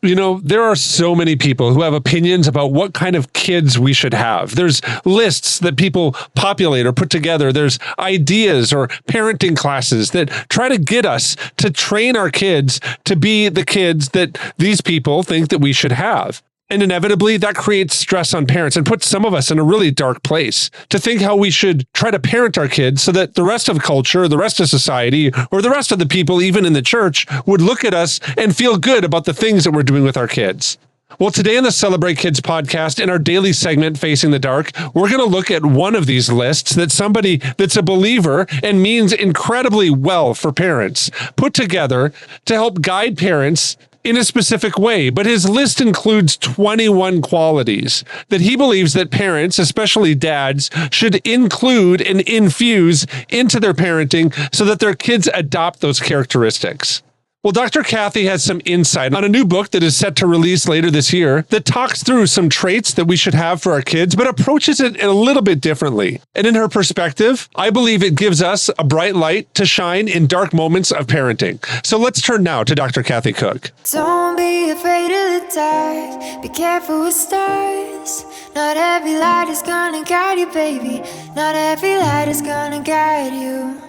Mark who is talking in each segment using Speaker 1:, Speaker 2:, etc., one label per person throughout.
Speaker 1: There are so many people who have opinions about what kind of kids we should have. There's lists that people populate or put together. There's ideas or parenting classes that try to get us to train our kids to be the kids that these people think that we should have. And inevitably, that creates stress on parents and puts some of us in a really dark place to think how we should try to parent our kids so that the rest of culture, the rest of society, or the rest of the people, even in the church, would look at us and feel good about the things that we're doing with our kids. Well, today on the Celebrate Kids podcast, in our daily segment, Facing the Dark, we're going to look at one of these lists that somebody that's a believer and means incredibly well for parents put together to help guide parents in a specific way. But his list includes 21 qualities that he believes that parents, especially dads, should include and infuse into their parenting so that their kids adopt those characteristics. Well, Dr. Kathy has some insight on a new book that is set to release later this year that talks through some traits that we should have for our kids, but approaches it a little bit differently. And in her perspective, I believe it gives us a bright light to shine in dark moments of parenting. So let's turn now to Dr. Kathy Cook.
Speaker 2: Don't be afraid of the dark. Be careful with stars. Not every light is gonna guide you, baby. Not every light is gonna guide you.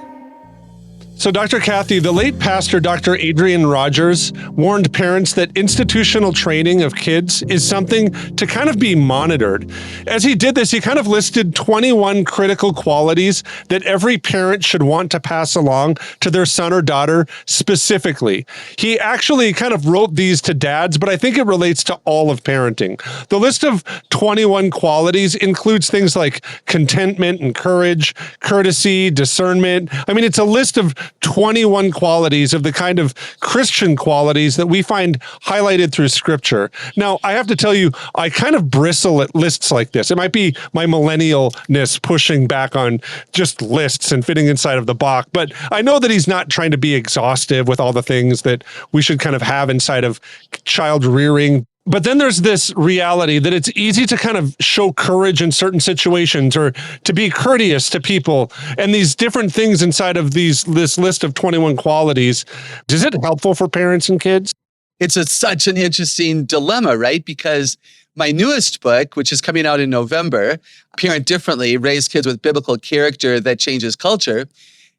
Speaker 1: So, Dr. Kathy, the late pastor, Dr. Adrian Rogers, warned parents that institutional training of kids is something to kind of be monitored. As he did this, he kind of listed 21 critical qualities that every parent should want to pass along to their son or daughter specifically. He actually kind of wrote these to dads, but I think it relates to all of parenting. The list of 21 qualities includes things like contentment and courage, courtesy, discernment. I mean, it's a list of 21 qualities of the kind of Christian qualities that we find highlighted through Scripture. Now, I have to tell you, I kind of bristle at lists like this. It might be my millennialness pushing back on just lists and fitting inside of the box, but I know that he's not trying to be exhaustive with all the things that we should kind of have inside of child rearing. But then there's this reality that it's easy to kind of show courage in certain situations or to be courteous to people and these different things inside of this list of 21 qualities. Is it helpful for parents and kids?
Speaker 3: It's such an interesting dilemma, right? Because my newest book, which is coming out in November, Parent Differently, Raise Kids with Biblical Character That Changes Culture,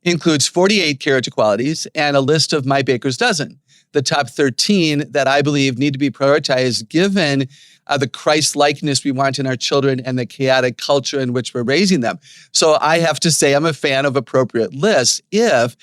Speaker 3: includes 48 character qualities and a list of my baker's dozen. The top 13 that I believe need to be prioritized given the Christ-likeness we want in our children and the chaotic culture in which we're raising them. So I have to say I'm a fan of appropriate lists if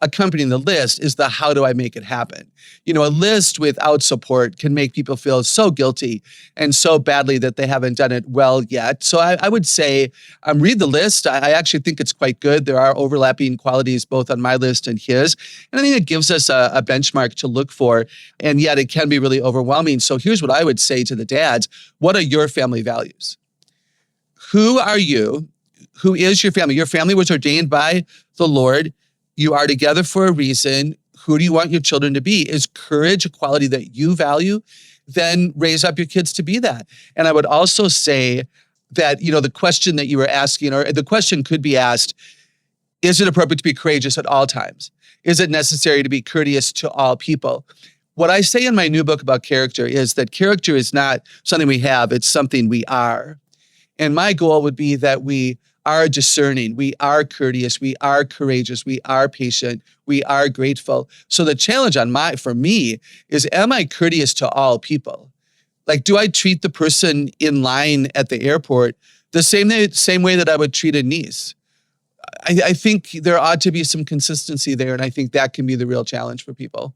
Speaker 3: accompanying the list is the how do I make it happen? A list without support can make people feel so guilty and so badly that they haven't done it well yet. So I would say read the list. I actually think it's quite good. There are overlapping qualities both on my list and his. And I think it gives us a benchmark to look for. And yet it can be really overwhelming. So here's what I would say to the dads. What are your family values? Who are you? Who is your family? Your family was ordained by the Lord. You are together for a reason. Who do you want your children to be? Is courage a quality that you value? Then raise up your kids to be that. And I would also say that, the question that you were asking, or the question could be asked, is it appropriate to be courageous at all times? Is it necessary to be courteous to all people? What I say in my new book about character is that character is not something we have, it's something we are. And my goal would be that we are discerning, we are courteous, we are courageous, we are patient, we are grateful. So the challenge for me is, am I courteous to all people? Like, do I treat the person in line at the airport the same way that I would treat a niece? I think there ought to be some consistency there, and I think that can be the real challenge for people.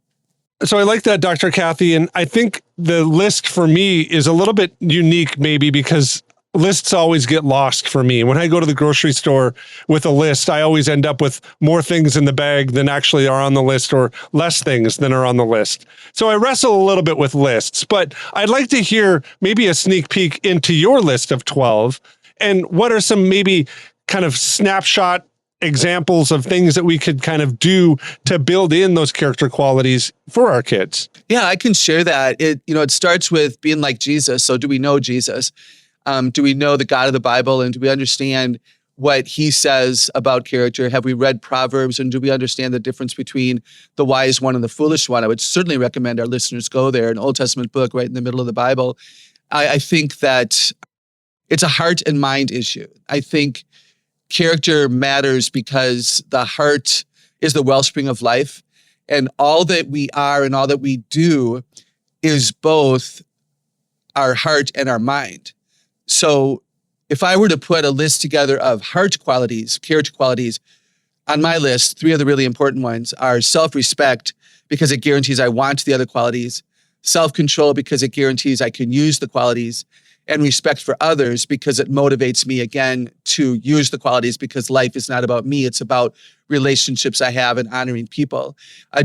Speaker 1: So I like that, Dr. Kathy, and I think the list for me is a little bit unique maybe because lists always get lost for me. When I go to the grocery store with a list, I always end up with more things in the bag than actually are on the list or less things than are on the list. So I wrestle a little bit with lists, but I'd like to hear maybe a sneak peek into your list of 12 and what are some maybe kind of snapshot examples of things that we could kind of do to build in those character qualities for our kids.
Speaker 3: Yeah, I can share that. It starts with being like Jesus. So do we know Jesus? Do we know the God of the Bible? And do we understand what he says about character? Have we read Proverbs, and do we understand the difference between the wise one and the foolish one? I would certainly recommend our listeners go there, an Old Testament book right in the middle of the Bible. I think that it's a heart and mind issue. I think character matters because the heart is the wellspring of life, and all that we are and all that we do is both our heart and our mind. So if I were to put a list together of heart qualities, character qualities, on my list, 3 of the really important ones are self-respect, because it guarantees I want the other qualities, self-control, because it guarantees I can use the qualities, and respect for others, because it motivates me, again, to use the qualities, because life is not about me. It's about relationships I have and honoring people.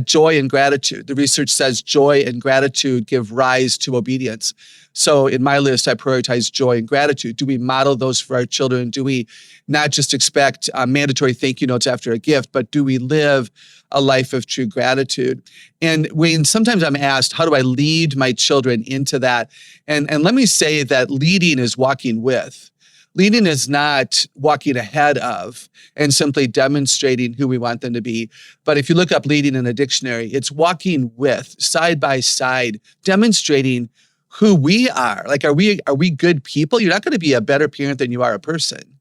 Speaker 3: Joy and gratitude. The research says joy and gratitude give rise to obedience. So in my list, I prioritize joy and gratitude. Do we model those for our children? Do we not just expect mandatory thank you notes after a gift, but do we live a life of true gratitude? And when sometimes I'm asked, how do I lead my children into that? And let me say that leading is walking with. Leading is not walking ahead of and simply demonstrating who we want them to be. But if you look up leading in a dictionary, it's walking with, side by side, demonstrating who we are. Like, are we good people? You're not going to be a better parent than you are a person.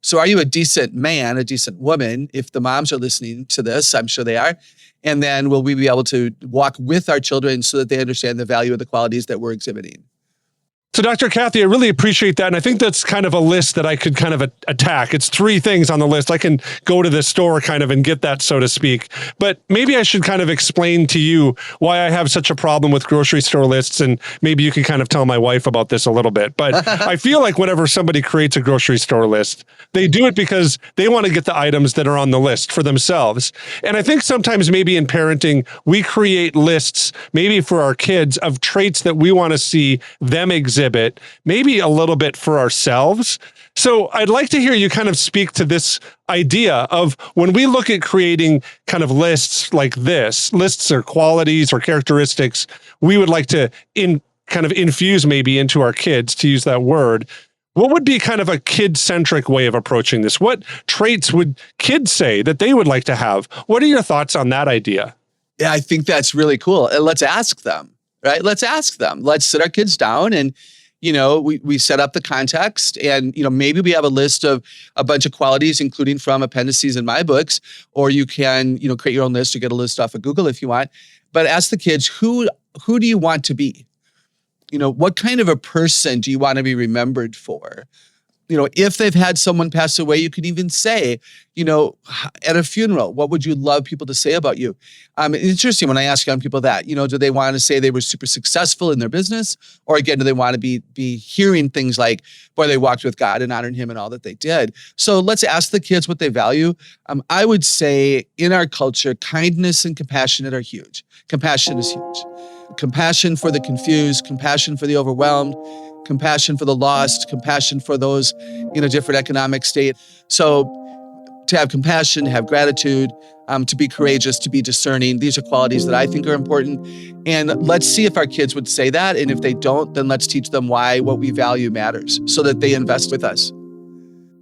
Speaker 3: So are you a decent man, a decent woman? If the moms are listening to this, I'm sure they are. And then will we be able to walk with our children so that they understand the value of the qualities that we're exhibiting?
Speaker 1: So Dr. Kathy, I really appreciate that. And I think that's kind of a list that I could kind of attack. It's 3 things on the list. I can go to the store kind of and get that, so to speak. But maybe I should kind of explain to you why I have such a problem with grocery store lists. And maybe you can kind of tell my wife about this a little bit. But I feel like whenever somebody creates a grocery store list, they do it because they want to get the items that are on the list for themselves. And I think sometimes maybe in parenting, we create lists maybe for our kids of traits that we want to see them exhibit, maybe a little bit for ourselves. So I'd like to hear you kind of speak to this idea of when we look at creating kind of lists like this, lists or qualities or characteristics we would like to kind of infuse maybe into our kids, to use that word. What would be kind of a kid-centric way of approaching this? What traits would kids say that they would like to have? What are your thoughts on that idea?
Speaker 3: Yeah, I think that's really cool. And let's ask them, right? Let's ask them. Let's sit our kids down and, we set up the context, and, maybe we have a list of a bunch of qualities, including from appendices in my books, or you can, create your own list or get a list off of Google if you want. But ask the kids, who do you want to be? What kind of a person do you want to be remembered for? If they've had someone pass away, you can even say, at a funeral, what would you love people to say about you? It's interesting when I ask young people that, do they want to say they were super successful in their business? Or again, do they want to be hearing things like, boy, they walked with God and honored him and all that they did? So let's ask the kids what they value. I would say in our culture, kindness and compassion are huge. Compassion is huge. Compassion for the confused, compassion for the overwhelmed, compassion for the lost, compassion for those in a different economic state. So to have compassion, to have gratitude, to be courageous, to be discerning, these are qualities that I think are important. And let's see if our kids would say that. And if they don't, then let's teach them why what we value matters so that they invest with us.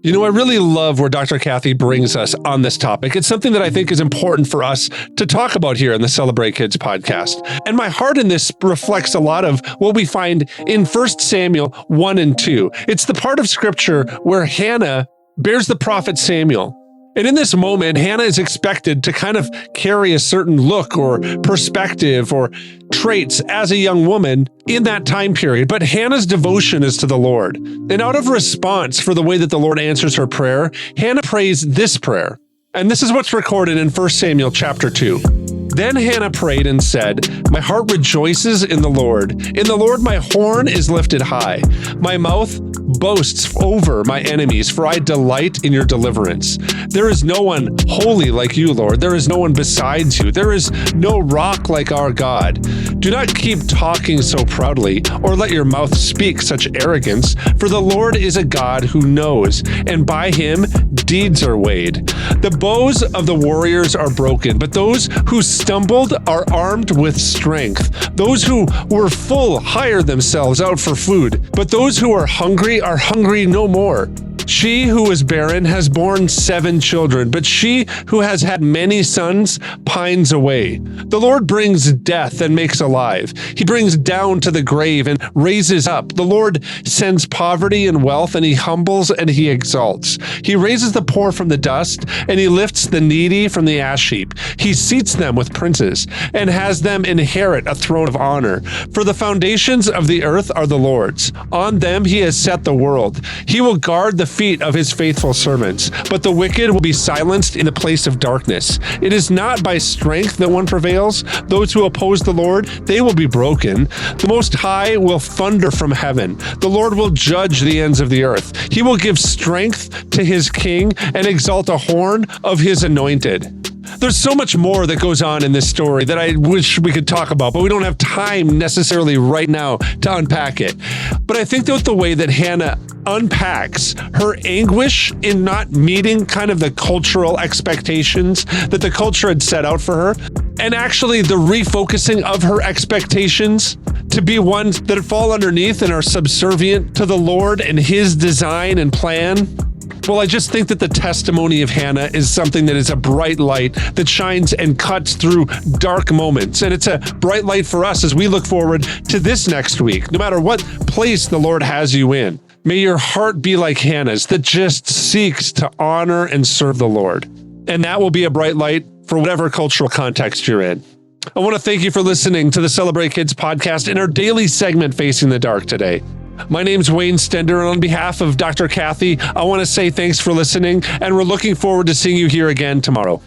Speaker 1: I really love where Dr. Kathy brings us on this topic. It's something that I think is important for us to talk about here in the Celebrate Kids podcast. And my heart in this reflects a lot of what we find in 1 Samuel 1 and 2. It's the part of scripture where Hannah bears the prophet Samuel. And in this moment, Hannah is expected to kind of carry a certain look or perspective or traits as a young woman in that time period. But Hannah's devotion is to the Lord. And out of response for the way that the Lord answers her prayer, Hannah prays this prayer. And this is what's recorded in 1 Samuel chapter 2. Then Hannah prayed and said, "My heart rejoices in the Lord. In the Lord my horn is lifted high. My mouth boasts over my enemies, for I delight in your deliverance. There is no one holy like you, Lord. There is no one besides you. There is no rock like our God. Do not keep talking so proudly, or let your mouth speak such arrogance, for the Lord is a God who knows, and by him deeds are weighed. The bows of the warriors are broken, but those who stumbled are armed with strength. Those who were full hire themselves out for food, but those who are hungry no more. She who was barren has borne 7 children, but she who has had many sons pines away. The Lord brings death and makes alive. He brings down to the grave and raises up. The Lord sends poverty and wealth, and he humbles and he exalts. He raises the poor from the dust, and he lifts the needy from the ash heap. He seats them with princes and has them inherit a throne of honor. For the foundations of the earth are the Lord's. On them he has set the world. He will guard the feet of his faithful servants, but the wicked will be silenced in the place of darkness. It is not by strength that one prevails. Those who oppose the Lord, they will be broken. The Most High will thunder from heaven. The Lord will judge the ends of the earth. He will give strength to his king and exalt a horn of his anointed. There's so much more that goes on in this story that I wish we could talk about, but we don't have time necessarily right now to unpack it. But I think that the way that Hannah unpacks her anguish in not meeting kind of the cultural expectations that the culture had set out for her, and actually the refocusing of her expectations to be ones that fall underneath and are subservient to the Lord and his design and plan. Well, I just think that the testimony of Hannah is something that is a bright light that shines and cuts through dark moments. And it's a bright light for us as we look forward to this next week, no matter what place the Lord has you in. May your heart be like Hannah's that just seeks to honor and serve the Lord. And that will be a bright light for whatever cultural context you're in. I want to thank you for listening to the Celebrate Kids podcast in our daily segment, Facing the Dark today. My name's Wayne Stender, and on behalf of Dr. Kathy, I want to say thanks for listening, and we're looking forward to seeing you here again tomorrow.